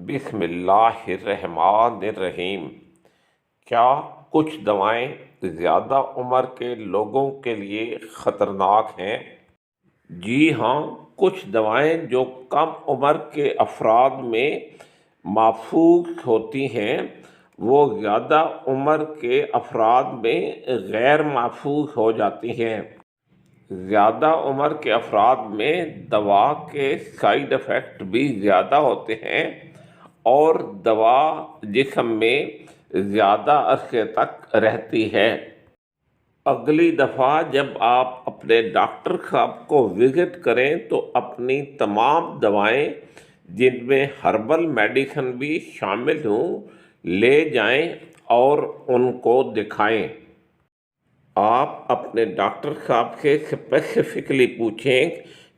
بسم اللہ الرحمن الرحیم۔ کیا کچھ دوائیں زیادہ عمر کے لوگوں کے لیے خطرناک ہیں؟ جی ہاں، کچھ دوائیں جو کم عمر کے افراد میں محفوظ ہوتی ہیں وہ زیادہ عمر کے افراد میں غیر محفوظ ہو جاتی ہیں۔ زیادہ عمر کے افراد میں دوا کے سائیڈ ایفیکٹ بھی زیادہ ہوتے ہیں اور دوا جسم میں زیادہ عرصے تک رہتی ہے۔ اگلی دفعہ جب آپ اپنے ڈاکٹر صاحب کو وزٹ کریں تو اپنی تمام دوائیں جن میں ہربل میڈیسن بھی شامل ہوں لے جائیں اور ان کو دکھائیں۔ آپ اپنے ڈاکٹر صاحب سے اسپیسیفکلی پوچھیں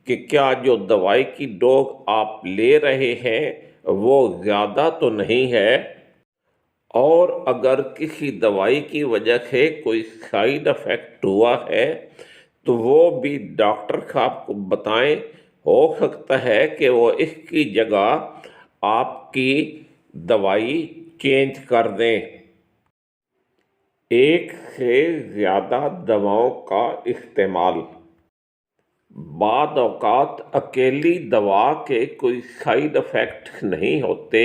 کہ کیا جو دوائی کی ڈوز آپ لے رہے ہیں وہ زیادہ تو نہیں ہے، اور اگر کسی دوائی کی وجہ سے کوئی سائیڈ ایفیکٹ ہوا ہے تو وہ بھی ڈاکٹر صاحب کو بتائیں۔ ہو سکتا ہے کہ وہ اس کی جگہ آپ کی دوائی چینج کر دیں۔ ایک سے زیادہ دواؤں کا استعمال۔ بعض اوقات اکیلی دوا کے کوئی سائیڈ ایفیکٹ نہیں ہوتے،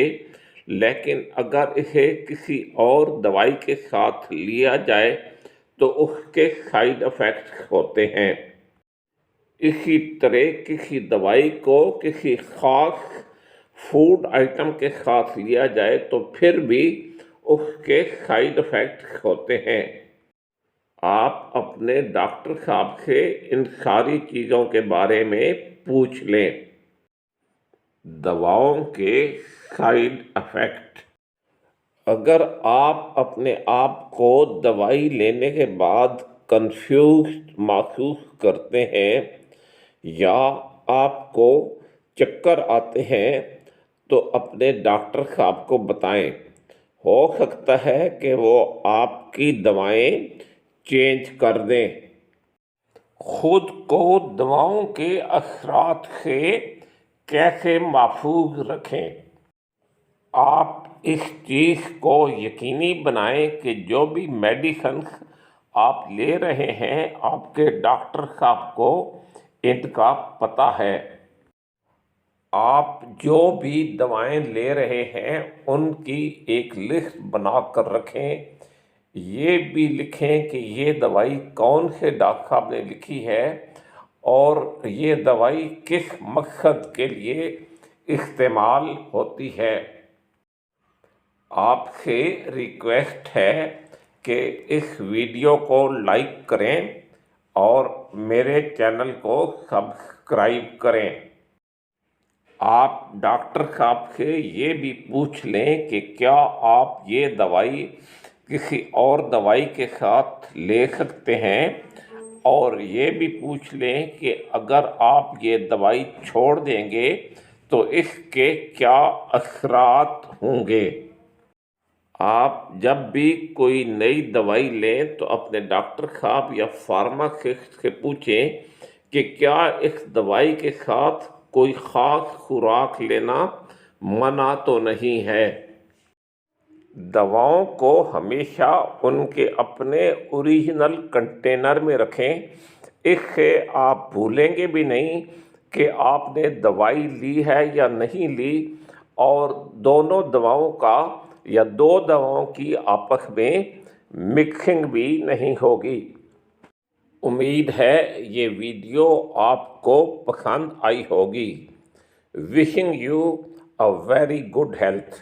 لیکن اگر اسے کسی اور دوائی کے ساتھ لیا جائے تو اس کے سائیڈ ایفیکٹس ہوتے ہیں۔ اسی طرح کسی دوائی کو کسی خاص فوڈ آئٹم کے ساتھ لیا جائے تو پھر بھی اس کے سائیڈ ایفیکٹس ہوتے ہیں۔ آپ اپنے ڈاکٹر صاحب سے ان ساری چیزوں کے بارے میں پوچھ لیں۔ دواؤں کے سائیڈ ایفیکٹ۔ اگر آپ اپنے آپ کو دوائی لینے کے بعد کنفیوزڈ محسوس کرتے ہیں یا آپ کو چکر آتے ہیں تو اپنے ڈاکٹر صاحب کو بتائیں۔ ہو سکتا ہے کہ وہ آپ کی دوائیں چینج کر دیں۔ خود کو دواؤں کے اثرات سے کیسے محفوظ رکھیں؟ آپ اس چیز کو یقینی بنائیں کہ جو بھی میڈیسنز آپ لے رہے ہیں آپ کے ڈاکٹر صاحب کو ان کا پتہ ہے۔ آپ جو بھی دوائیں لے رہے ہیں ان کی ایک لسٹ بنا کر رکھیں۔ یہ بھی لکھیں کہ یہ دوائی کون سے ڈاکٹر صاحب نے لکھی ہے اور یہ دوائی کس مقصد کے لیے استعمال ہوتی ہے۔ آپ سے ریکویسٹ ہے کہ اس ویڈیو کو لائک کریں اور میرے چینل کو سبسکرائب کریں۔ آپ ڈاکٹر صاحب سے یہ بھی پوچھ لیں کہ کیا آپ یہ دوائی کسی اور دوائی کے ساتھ لے سکتے ہیں، اور یہ بھی پوچھ لیں کہ اگر آپ یہ دوائی چھوڑ دیں گے تو اس کے کیا اثرات ہوں گے۔ آپ جب بھی کوئی نئی دوائی لیں تو اپنے ڈاکٹر صاحب یا فارماسسٹ سے پوچھیں کہ کیا اس دوائی کے ساتھ کوئی خاص خوراک لینا منع تو نہیں ہے۔ دواؤں کو ہمیشہ ان کے اپنے اوریجنل کنٹینر میں رکھیں، اس سے آپ بھولیں گے بھی نہیں کہ آپ نے دوائی لی ہے یا نہیں لی، اور دونوں دواؤں کا یا دو دواؤں کی آپس میں مکسنگ بھی نہیں ہوگی۔ امید ہے یہ ویڈیو آپ کو پسند آئی ہوگی۔ Wishing you a very good health.